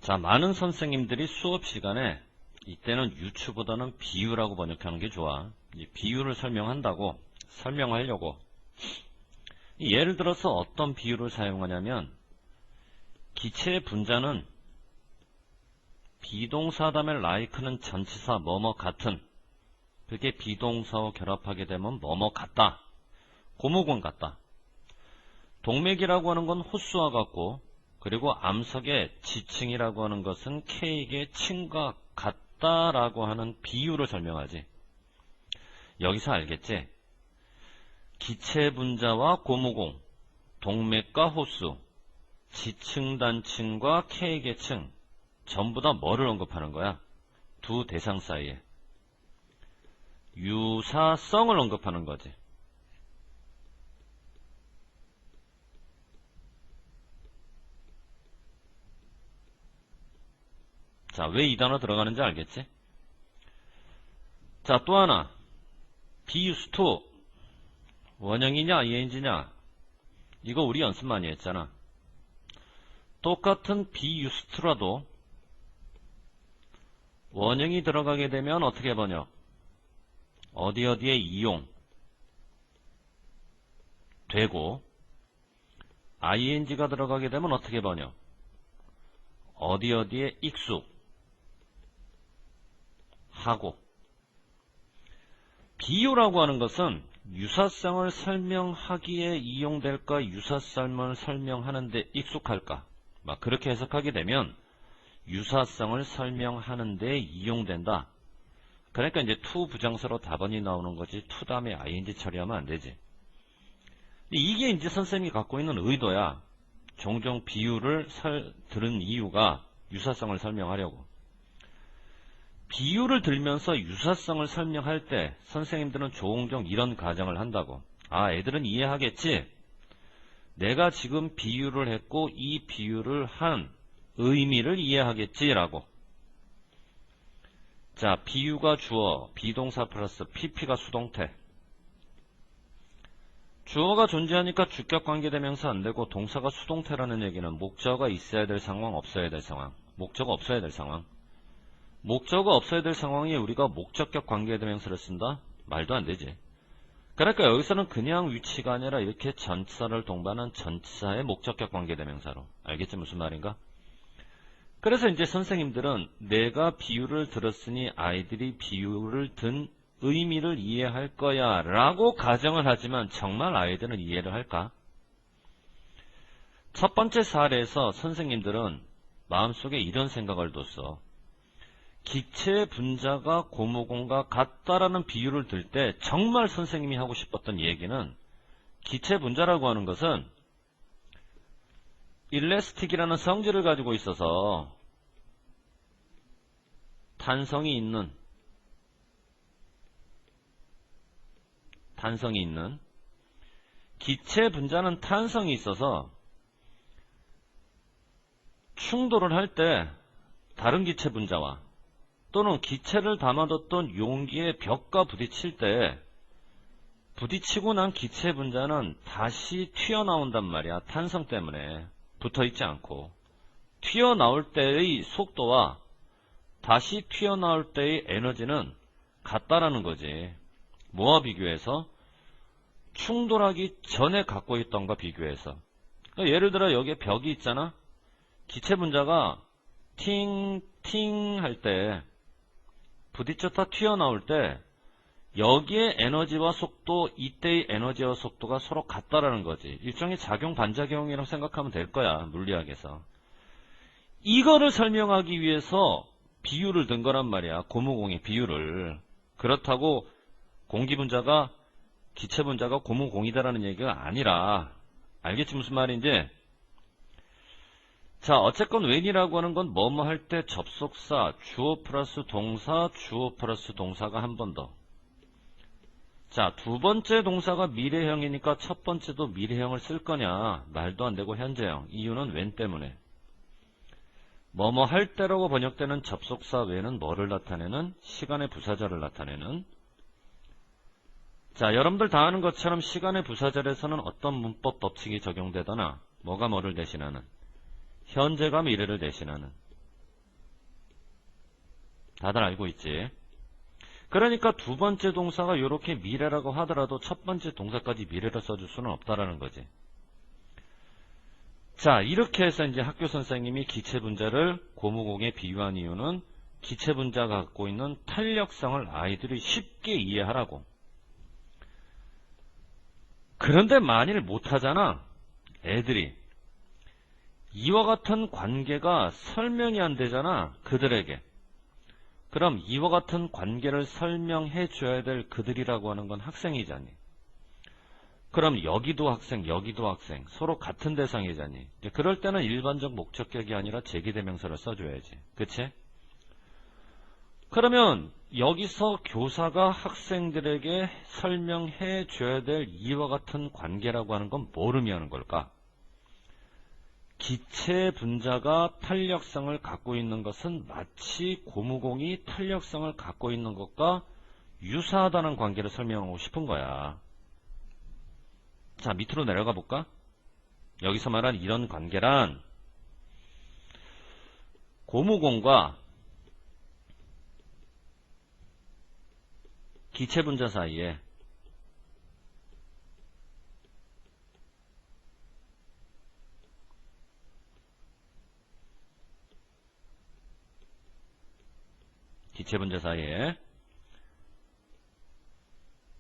자, 많은 선생님들이 수업 시간에 이때는 유추보다는 비유라고 번역하는 게 좋아. 이 비유를 설명하려고 예를 들어서 어떤 비유를 사용하냐면 기체의 분자는 비동사 다음에 like는 전치사 뭐뭐 같은, 그게 비동사와 결합하게 되면 뭐뭐 같다, 고무공 같다. 동맥이라고 하는 건 호수와 같고, 그리고 암석의 지층이라고 하는 것은 K의 층과 같다라고 하는 비유를 설명하지. 여기서 알겠지? 기체 분자와 고무공, 동맥과 호수, 지층 단층과 K의 층, 전부 다 뭐를 언급하는 거야? 두 대상 사이에 유사성을 언급하는 거지. 자, 왜 이 단어 들어가는지 알겠지? 자, 또 하나. be used to. 원형이냐, ing냐? 이거 우리 연습 많이 했잖아. 똑같은 be used to라도 원형이 들어가게 되면 어떻게 번역? 어디에 이용 되고, ing가 들어가게 되면 어떻게 번역? 어디에 익숙 하고. 비유라고 하는 것은 유사성을 설명하기에 이용될까, 유사성을 설명하는데 익숙할까, 막 그렇게 해석하게 되면 유사성을 설명하는 데 이용된다. 그러니까 이제 to 부정사로 답안이 나오는 거지, to 다음에 ing 처리하면 안 되지. 이게 이제 선생님이 갖고 있는 의도야. 종종 비유를 들은 이유가 유사성을 설명하려고. 비유를 들면서 유사성을 설명할 때 선생님들은 종종 이런 가정을 한다고. 아, 애들은 이해하겠지? 내가 지금 비유를 했고 이 비유를 한 의미를 이해하겠지라고. 자, 비유가 주어, 비동사 플러스 pp가 수동태. 주어가 존재하니까 주격관계대명사 안되고, 동사가 수동태라는 얘기는 목적어가 있어야 될 상황, 없어야 될 상황. 목적어 없어야 될 상황. 목적어 없어야 될 상황에 우리가 목적격 관계대명사를 쓴다? 말도 안 되지. 그러니까 여기서는 그냥 위치가 아니라 이렇게 전치사를 동반한 전치사의 목적격 관계대명사로. 알겠지 무슨 말인가? 그래서 이제 선생님들은 내가 비유를 들었으니 아이들이 비유를 든 의미를 이해할 거야 라고 가정을 하지만 정말 아이들은 이해를 할까? 첫 번째 사례에서 선생님들은 마음속에 이런 생각을 뒀어. 기체 분자가 고무공과 같다라는 비유를 들 때 정말 선생님이 하고 싶었던 얘기는, 기체 분자라고 하는 것은 일레스틱이라는 성질을 가지고 있어서 탄성이 있는 기체 분자는 탄성이 있어서 충돌을 할 때 다른 기체 분자와 또는 기체를 담아뒀던 용기의 벽과 부딪힐 때 부딪히고 난 기체 분자는 다시 튀어나온단 말이야. 탄성 때문에 붙어있지 않고. 튀어나올 때의 속도와 다시 튀어나올 때의 에너지는 같다라는 거지. 뭐와 비교해서? 충돌하기 전에 갖고 있던 것과 비교해서. 그러니까 예를 들어 여기에 벽이 있잖아. 기체 분자가 팅팅 할 때, 부딪혔다 튀어나올 때 여기에 에너지와 속도, 이때의 에너지와 속도가 서로 같다라는 거지. 일종의 작용 반작용이라고 생각하면 될 거야, 물리학에서. 이거를 설명하기 위해서 비유를 든 거란 말이야. 고무공의 비유를. 그렇다고 공기분자가, 기체분자가 고무공이다라는 얘기가 아니라. 알겠지 무슨 말인지? 자, 어쨌건 when이라고 하는 건 뭐뭐 할 때 접속사, 주어 플러스 동사, 주어 플러스 동사가 한 번 더. 자, 두 번째 동사가 미래형이니까 첫 번째도 미래형을 쓸 거냐? 말도 안 되고 현재형. 이유는 when 때문에. 뭐뭐 할 때라고 번역되는 접속사 when은 뭐를 나타내는? 시간의 부사절을 나타내는. 자, 여러분들 다 아는 것처럼 시간의 부사절에서는 어떤 문법 법칙이 적용되거나 뭐가 뭐를 대신하는? 현재가 미래를 대신하는. 다들 알고 있지? 그러니까 두 번째 동사가 이렇게 미래라고 하더라도 첫 번째 동사까지 미래로 써줄 수는 없다라는 거지. 자, 이렇게 해서 이제 학교 선생님이 기체분자를 고무공에 비유한 이유는 기체분자가 갖고 있는 탄력성을 아이들이 쉽게 이해하라고. 그런데 만일 못하잖아, 애들이. 이와 같은 관계가 설명이 안 되잖아, 그들에게. 그럼 이와 같은 관계를 설명해 줘야 될 그들이라고 하는 건 학생이잖니. 그럼 여기도 학생, 여기도 학생, 서로 같은 대상이잖니. 이제 그럴 때는 일반적 목적격이 아니라 제기대명사를 써줘야지. 그치? 그러면 여기서 교사가 학생들에게 설명해 줘야 될 이와 같은 관계라고 하는 건 뭘 의미하는 걸까? 기체 분자가 탄력성을 갖고 있는 것은 마치 고무공이 탄력성을 갖고 있는 것과 유사하다는 관계를 설명하고 싶은 거야. 자, 밑으로 내려가 볼까? 여기서 말한 이런 관계란 고무공과 기체 분자 사이에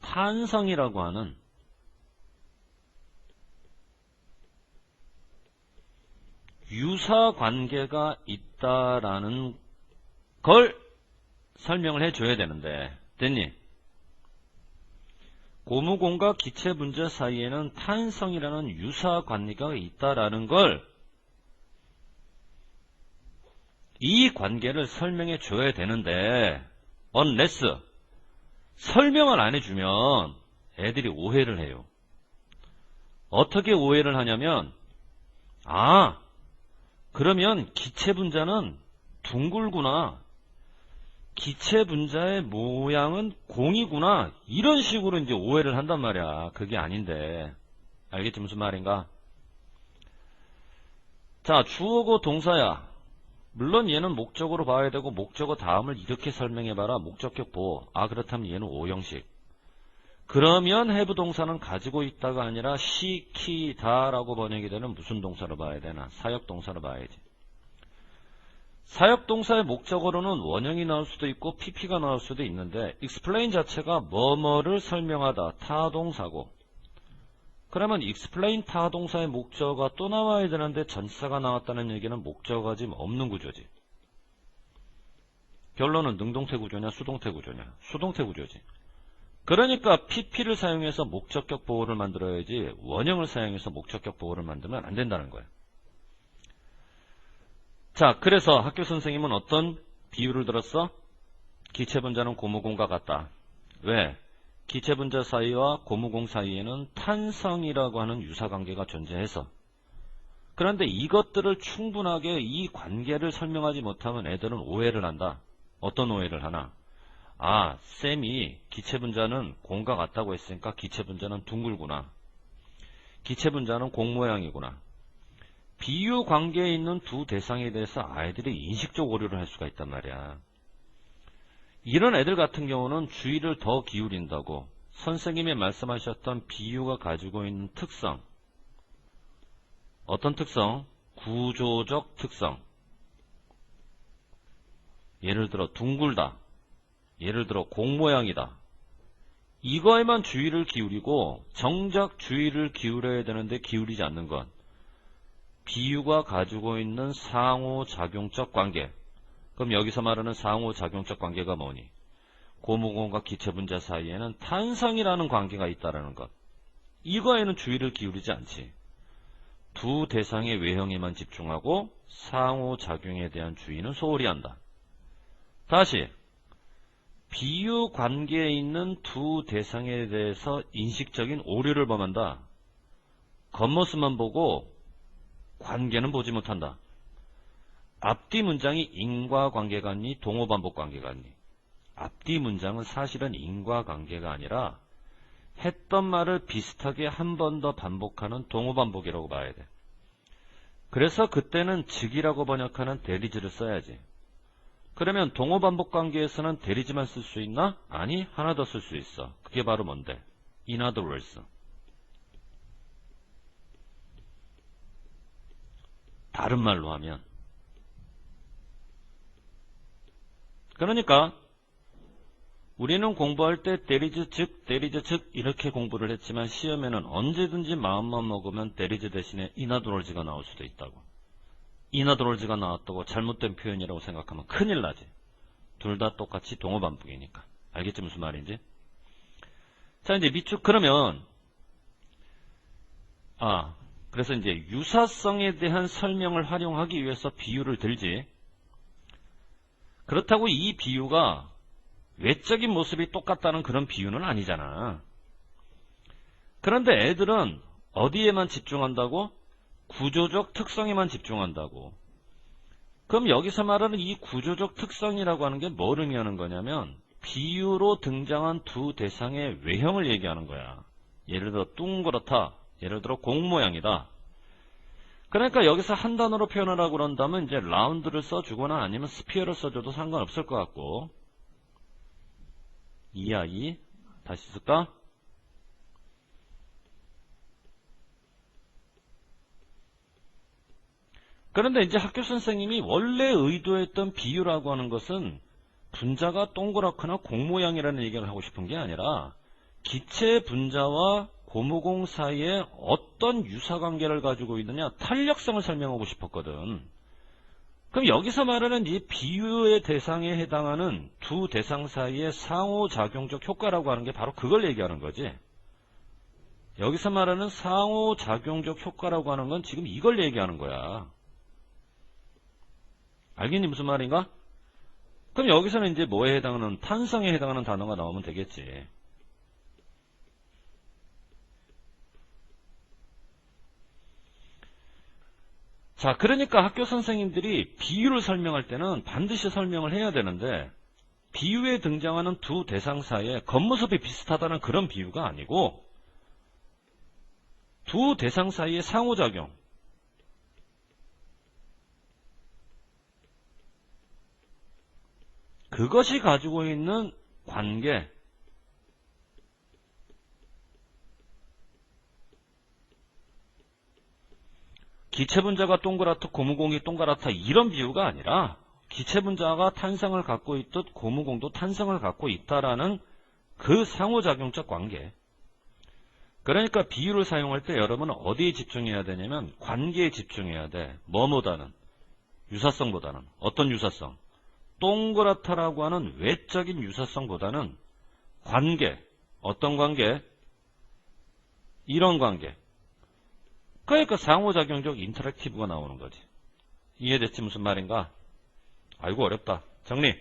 탄성이라고 하는 유사 관계가 있다라는 걸 설명을 해줘야 되는데, 됐니? 고무공과 기체 분자 사이에는 탄성이라는 유사 관계가 있다라는 걸, 이 관계를 설명해 줘야 되는데, unless 설명을 안 해주면 애들이 오해를 해요. 어떻게 오해를 하냐면, 아, 그러면 기체 분자는 둥글구나, 기체 분자의 모양은 공이구나, 이런 식으로 이제 오해를 한단 말이야. 그게 아닌데. 알겠지 무슨 말인가? 자, 주어고 동사야. 물론 얘는 목적으로 봐야 되고 목적어 다음을 이렇게 설명해봐라. 목적격 보호. 아, 그렇다면 얘는 오형식. 그러면 have 동사는 가지고 있다가 아니라 시키다라고 번역이 되는 무슨 동사로 봐야 되나? 사역동사로 봐야지. 사역동사의 목적어로는 원형이 나올 수도 있고 pp가 나올 수도 있는데 explain 자체가 뭐뭐를 설명하다 타동사고, 그러면 explain 타동사의 목적어가 또 나와야 되는데 전치사가 나왔다는 얘기는 목적어가 지금 없는 구조지. 결론은 능동태 구조냐 수동태 구조냐? 수동태 구조지. 그러니까 pp를 사용해서 목적격 보호를 만들어야지 원형을 사용해서 목적격 보호를 만들면 안 된다는 거야. 자, 그래서 학교 선생님은 어떤 비유를 들었어? 기체분자는 고무공과 같다. 왜? 기체분자 사이와 고무공 사이에는 탄성이라고 하는 유사관계가 존재해서. 그런데 이것들을 충분하게 이 관계를 설명하지 못하면 애들은 오해를 한다. 어떤 오해를 하나? 아, 쌤이 기체분자는 공과 같다고 했으니까 기체분자는 둥글구나, 기체분자는 공 모양이구나. 비유 관계에 있는 두 대상에 대해서 아이들이 인식적 오류를 할 수가 있단 말이야. 이런 애들 같은 경우는 주의를 더 기울인다고 선생님이 말씀하셨던 비유가 가지고 있는 특성. 어떤 특성? 구조적 특성. 예를 들어 둥글다, 예를 들어 공 모양이다, 이거에만 주의를 기울이고 정작 주의를 기울여야 되는데 기울이지 않는 건 비유가 가지고 있는 상호작용적 관계. 그럼 여기서 말하는 상호작용적 관계가 뭐니? 고무공과 기체분자 사이에는 탄성이라는 관계가 있다는 것. 이거에는 주의를 기울이지 않지. 두 대상의 외형에만 집중하고 상호작용에 대한 주의는 소홀히 한다. 다시, 비유 관계에 있는 두 대상에 대해서 인식적인 오류를 범한다. 겉모습만 보고 관계는 보지 못한다. 앞뒤 문장이 인과관계가 아니 동호반복관계가 아니. 앞뒤 문장은 사실은 인과관계가 아니라 했던 말을 비슷하게 한 번 더 반복하는 동호반복이라고 봐야 돼. 그래서 그때는 즉이라고 번역하는 대리즈를 써야지. 그러면 동어 반복 관계에서는 대리지만 쓸 수 있나? 아니, 하나 더 쓸 수 있어. 그게 바로 뭔데? In other words. 다른 말로 하면. 그러니까 우리는 공부할 때 데리즈 즉 이렇게 공부를 했지만 시험에는 언제든지 마음만 먹으면 데리즈 대신에 in other words가 나올 수도 있다고. in other words가 나왔다고 잘못된 표현이라고 생각하면 큰일 나지. 둘 다 똑같이 동어 반복이니까. 알겠지 무슨 말인지? 자, 이제 밑줄 그러면 그래서 이제 유사성에 대한 설명을 활용하기 위해서 비유를 들지. 그렇다고 이 비유가 외적인 모습이 똑같다는 그런 비유는 아니잖아. 그런데 애들은 어디에만 집중한다고? 구조적 특성에만 집중한다고. 그럼 여기서 말하는 이 구조적 특성이라고 하는 게 뭘 의미하는 거냐면 비유로 등장한 두 대상의 외형을 얘기하는 거야. 예를 들어 둥그렇다. 예를 들어 공 모양이다. 그러니까 여기서 한 단어로 표현을 하고 그런다면 이제 라운드를 써주거나 아니면 스피어를 써줘도 상관없을 것 같고. 이 아이 다시 쓸까? 그런데 이제 학교 선생님이 원래 의도했던 비유라고 하는 것은 분자가 동그랗거나 공 모양이라는 얘기를 하고 싶은 게 아니라 기체 분자와 고무공 사이에 어떤 유사관계를 가지고 있느냐, 탄력성을 설명하고 싶었거든. 그럼 여기서 말하는 이 비유의 대상에 해당하는 두 대상 사이의 상호작용적 효과라고 하는 게 바로 그걸 얘기하는 거지. 여기서 말하는 상호작용적 효과라고 하는 건 지금 이걸 얘기하는 거야. 알겠니 무슨 말인가? 그럼 여기서는 이제 뭐에 해당하는, 탄성에 해당하는 단어가 나오면 되겠지. 자, 그러니까 학교 선생님들이 비유를 설명할 때는 반드시 설명을 해야 되는데 비유에 등장하는 두 대상 사이에 겉모습이 비슷하다는 그런 비유가 아니고 두 대상 사이의 상호작용, 그것이 가지고 있는 관계, 기체 분자가 동그랗다, 고무공이 동그랗다 이런 비유가 아니라 기체 분자가 탄성을 갖고 있듯 고무공도 탄성을 갖고 있다라는 그 상호작용적 관계. 그러니까 비유를 사용할 때 여러분은 어디에 집중해야 되냐면 관계에 집중해야 돼. 뭐보다는? 유사성보다는. 어떤 유사성? 동그랗다라고 하는 외적인 유사성보다는 관계. 어떤 관계? 이런 관계. 그러니까 상호작용적 인터랙티브가 나오는 거지. 이해됐지 무슨 말인가? 아이고 어렵다. 정리.